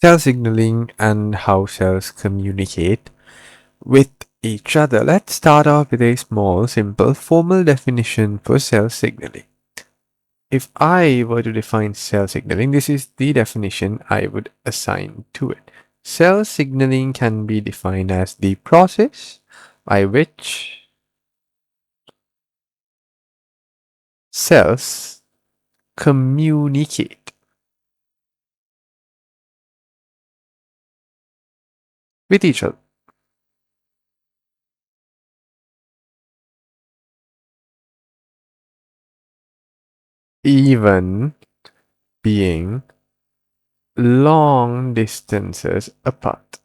Cell signaling and how cells communicate with each other. Let's start off with a small, simple, formal definition for cell signaling. If I were to define cell signaling, this is the definition I would assign to it. Cell signaling can be defined as the process by which cells communicate with each other. Even being long distances apart.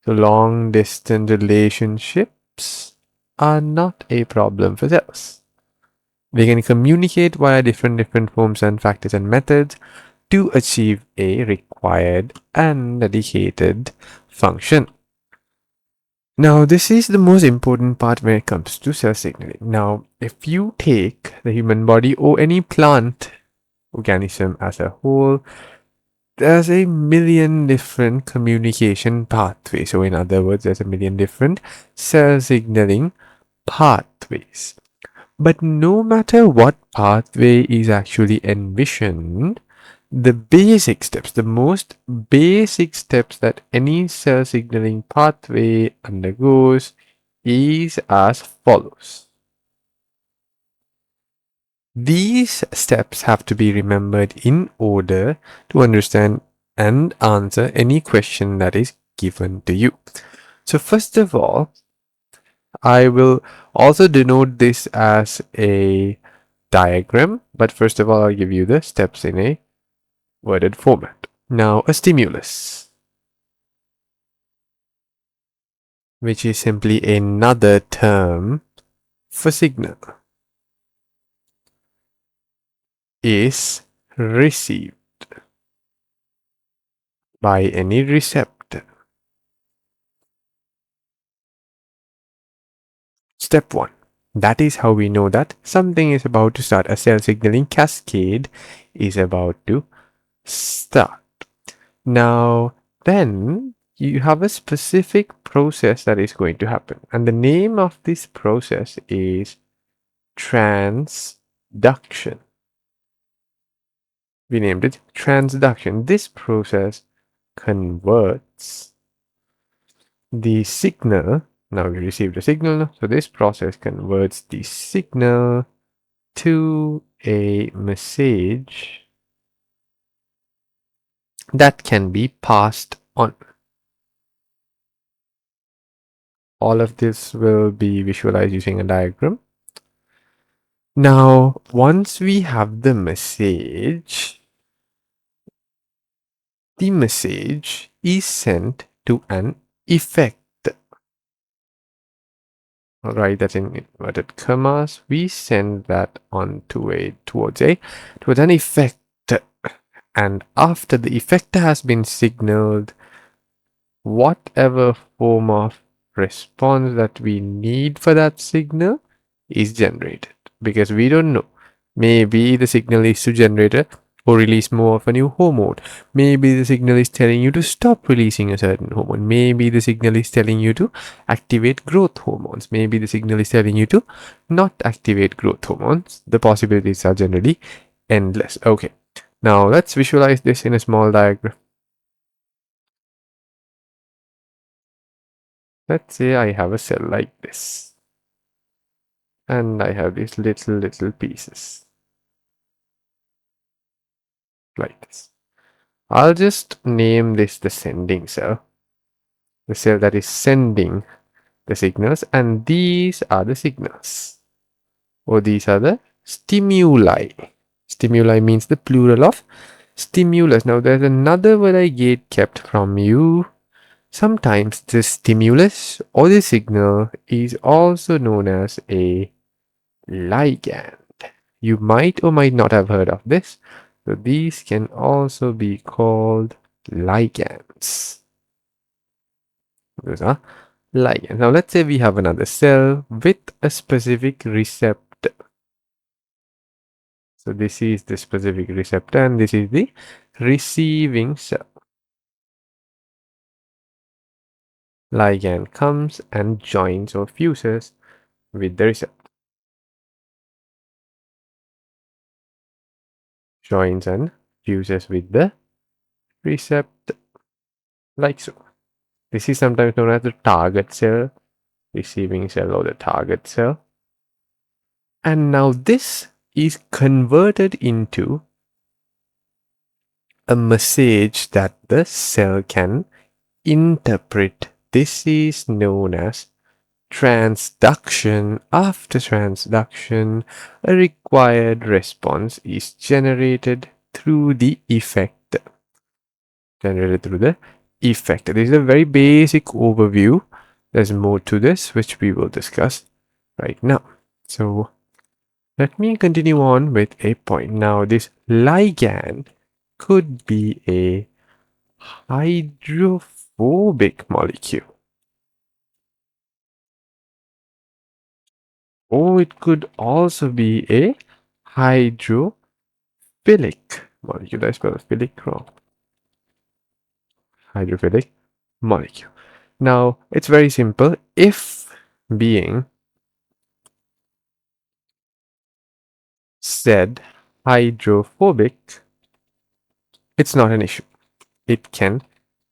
So long distance relationships are not a problem for cells. They can communicate via different forms and factors and methods to achieve a required and dedicated function. Now, this is the most important part when it comes to cell signaling. Now, if you take the human body or any plant organism as a whole, there's a million different communication pathways. So, in other words, there's a million different cell signaling pathways. But no matter what pathway is actually envisioned, the basic steps, the most basic steps that any cell signaling pathway undergoes is as follows. These steps have to be remembered in order to understand and answer any question that is given to you. So first of all, I will also denote this as a diagram, but first of all, I'll give you the steps in a worded format. Now, a stimulus, which is simply another term for signal, is received by any receptor. Step 1. That is how we know that something is about to start. A cell signaling cascade is about to start. Now, then you have a specific process that is going to happen. And the name of this process is transduction. We named it transduction. This process converts the signal. Now we received a signal. So this process converts the signal to a message that can be passed on. All of this will be visualized using a diagram. Now, once we have the message is sent to an effect. Alright, that's in inverted commas. We send that on to towards an effector. And after the effector has been signaled, whatever form of response that we need for that signal is generated. Because we don't know. Maybe the signal is to generate or release more of a new hormone. Maybe the signal is telling you to stop releasing a certain hormone. Maybe the signal is telling you to activate growth hormones. Maybe the signal is telling you to not activate growth hormones. The possibilities are generally endless. Okay, now let's visualize this in a small diagram. Let's say I have a cell like this. And I have these little pieces like this. I'll just name this the sending cell. The cell that is sending the signals, and these are the signals. Or these are the stimuli. Stimuli means the plural of stimulus. Now there's another word I get kept from you. Sometimes the stimulus or the signal is also known as a ligand. You might or might not have heard of this. So these can also be called ligands. Those are ligands. Now let's say we have another cell with a specific receptor. So this is the specific receptor and this is the receiving cell. ligand comes and joins or fuses with the receptor. Joins and fuses with the receptor, like so. This is sometimes known as the target cell, receiving cell, or the target cell. And now this is converted into a message that the cell can interpret. This is known as transduction. After transduction, a required response is generated through the effector. This is a very basic overview. There's more to this, which we will discuss right now. So let me continue on with a point. Now, this ligand could be a hydrophobic molecule, or it could also be a hydrophilic molecule. I spelled philic wrong. Hydrophilic molecule. Now, it's very simple. If being said hydrophobic, it's not an issue. It can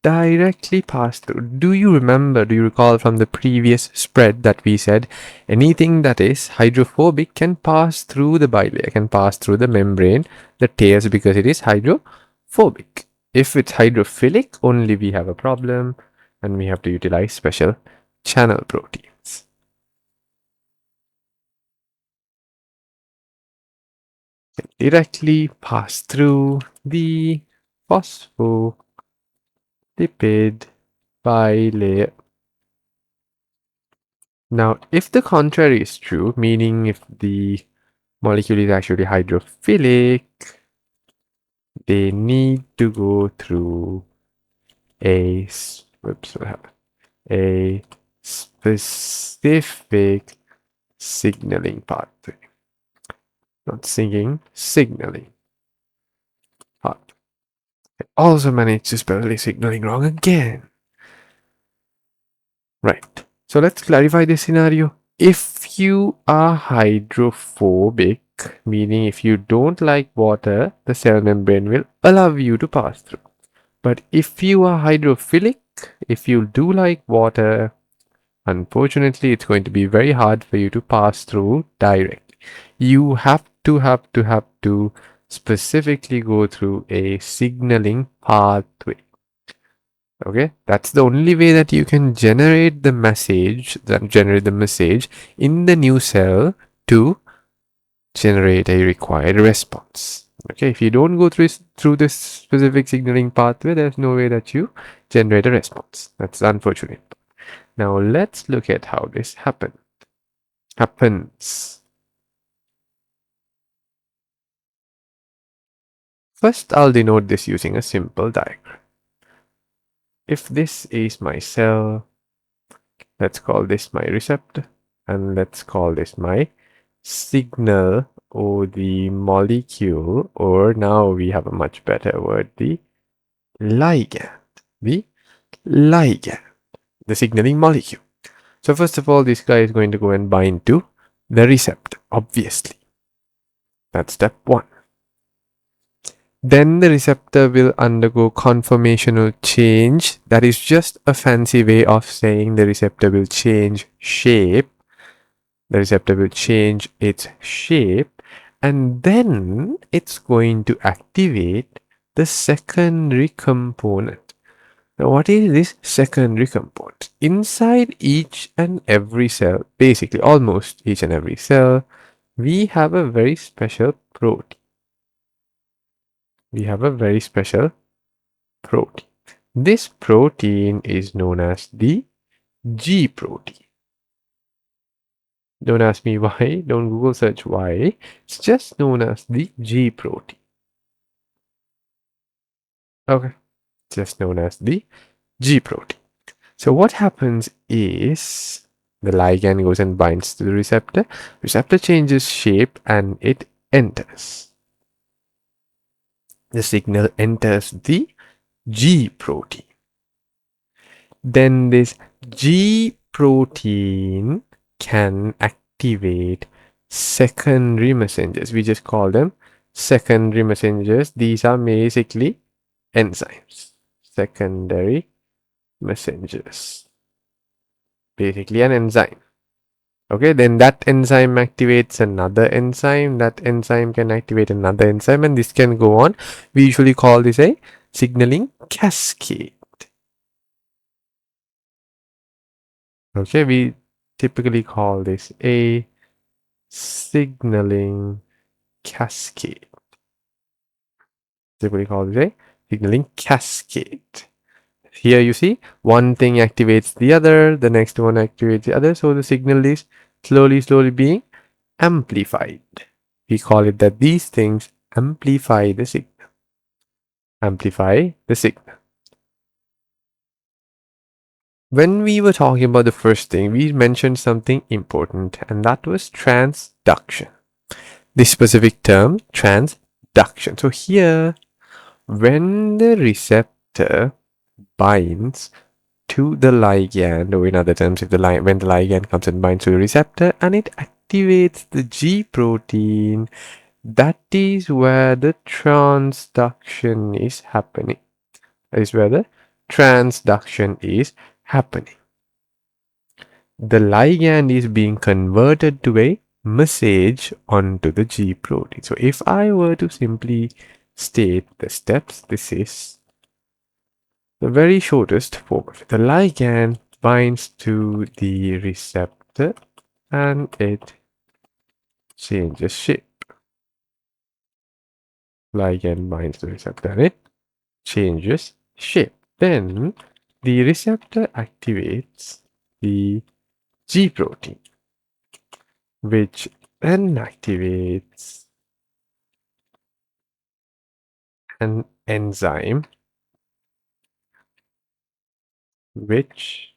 directly pass through. Do you recall from the previous spread that we said anything that is hydrophobic can pass through the bilayer, can pass through the membrane, the tears, because it is hydrophobic. If it's hydrophilic, only we have a problem and we have to utilize special channel proteins. Can directly pass through the phospholipid bilayer. Now, if the contrary is true, meaning if the molecule is actually hydrophilic, they need to go through a a specific signaling pathway. Not singing, signaling pathway. I also managed to spell the signaling wrong again. Right. So let's clarify this scenario. If you are hydrophobic, meaning if you don't like water, the cell membrane will allow you to pass through. But if you are hydrophilic, if you do like water, unfortunately, it's going to be very hard for you to pass through directly. You have to specifically go through a signaling pathway. Okay, that's the only way that you can generate the message in the new cell to generate a required response. Okay, if you don't go through this specific signaling pathway, there's no way that you generate a response. That's unfortunate. Now let's look at how this happens. First, I'll denote this using a simple diagram. If this is my cell, let's call this my receptor, and let's call this my signal, or the molecule, or now we have a much better word, the ligand. The ligand, the signaling molecule. So first of all, this guy is going to go and bind to the receptor, obviously. That's step one. Then the receptor will undergo conformational change. That is just a fancy way of saying the receptor will change shape. The receptor will change its shape, and then it's going to activate the secondary component. Now, what is this secondary component? Inside each and every cell, basically almost each and every cell, we have a very special protein. This protein is known as the G protein. Don't ask me why, don't Google search why. It's just known as the G protein. Okay, just known as the G protein. So what happens is the ligand goes and binds to the receptor. Receptor changes shape and it enters. The signal enters the G protein. Then this G protein can activate secondary messengers. We just call them secondary messengers. These are basically enzymes. Secondary messengers. Basically an enzyme. Okay, then that enzyme activates another enzyme. That enzyme can activate another enzyme, and this can go on. We usually call this a signaling cascade. Okay, we typically call this a signaling cascade. Typically called a signaling cascade. Here you see one thing activates the other, the next one activates the other, so the signal is slowly being amplified. We call it that these things amplify the signal. Amplify the signal. When we were talking about the first thing, we mentioned something important, and that was transduction. This specific term, transduction. So here, when the receptor binds to the ligand, or in other terms, if when the ligand comes and binds to the receptor and it activates the G protein, that is where the transduction is happening. That is where the transduction is happening. The ligand is being converted to a message onto the G protein. So if I were to simply state the steps, this is the very shortest form of it. The ligand binds to the receptor and it changes shape. Ligand binds to the receptor and it changes shape. Then the receptor activates the G protein, which then activates an enzyme which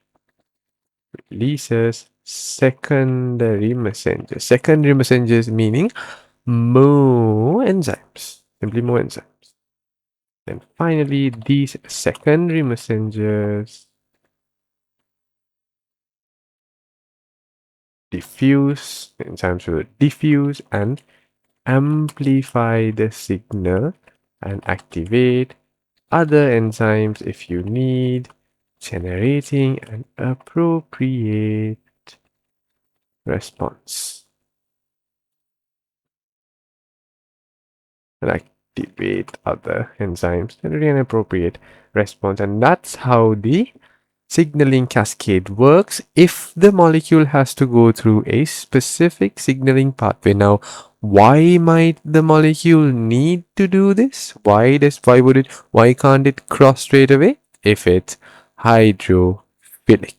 releases secondary messengers. Secondary messengers meaning more enzymes, simply more enzymes. Then finally, these secondary messengers diffuse, enzymes will diffuse and amplify the signal and activate other enzymes if you need, generating an appropriate response. And activate other enzymes, generating an appropriate response. And that's how the signaling cascade works if the molecule has to go through a specific signaling pathway. Now, why might the molecule need to do this? Why can't it cross straight away? If it's hydrophilic.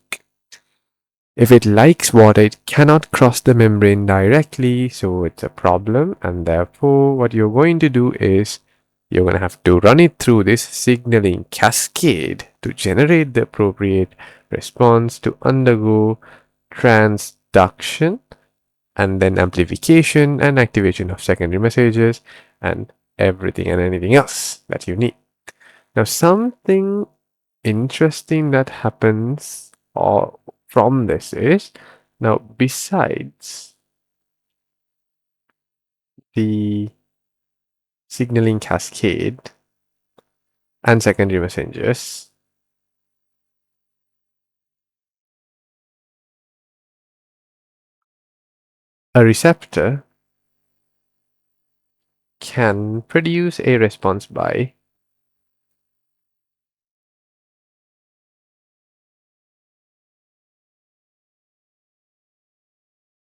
If it likes water, it cannot cross the membrane directly, so it's a problem, and therefore what you're going to do is you're going to have to run it through this signaling cascade to generate the appropriate response to undergo transduction and then amplification and activation of secondary messages and everything and anything else that you need. Now, something interesting that happens from this is, now besides the signaling cascade and secondary messengers, a receptor can produce a response by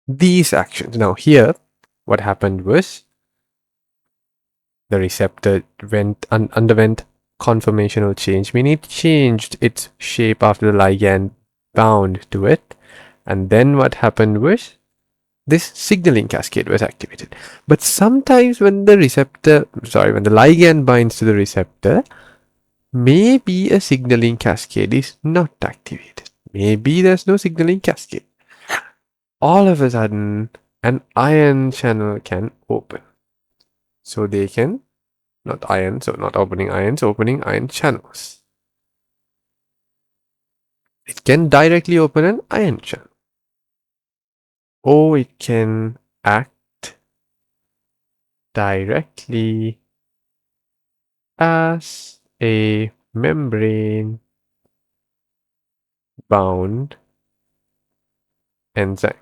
these actions. Now here, what happened was the receptor underwent conformational change, meaning it changed its shape after the ligand bound to it. And then what happened was this signaling cascade was activated. But sometimes when the ligand binds to the receptor, maybe a signaling cascade is not activated. Maybe there's no signaling cascade. All of a sudden, an ion channel can open. So they can, not opening ions, opening ion channels. It can directly open an ion channel, or it can act directly as a membrane bound enzyme.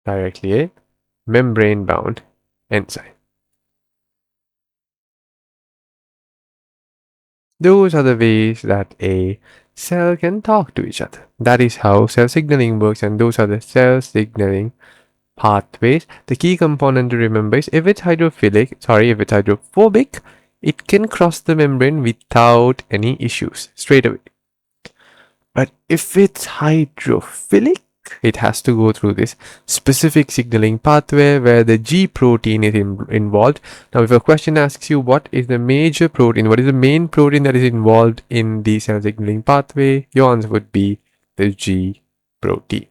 Directly a membrane bound enzyme. Those are the ways that a cell can talk to each other. That is how cell signaling works, and those are the cell signaling pathways. The key component to remember is if it's hydrophobic, it can cross the membrane without any issues straight away. But if it's hydrophilic, it has to go through this specific signaling pathway where the G protein is involved. Now, if a question asks you what is the major protein, what is the main protein that is involved in the cell signaling pathway, your answer would be the G protein.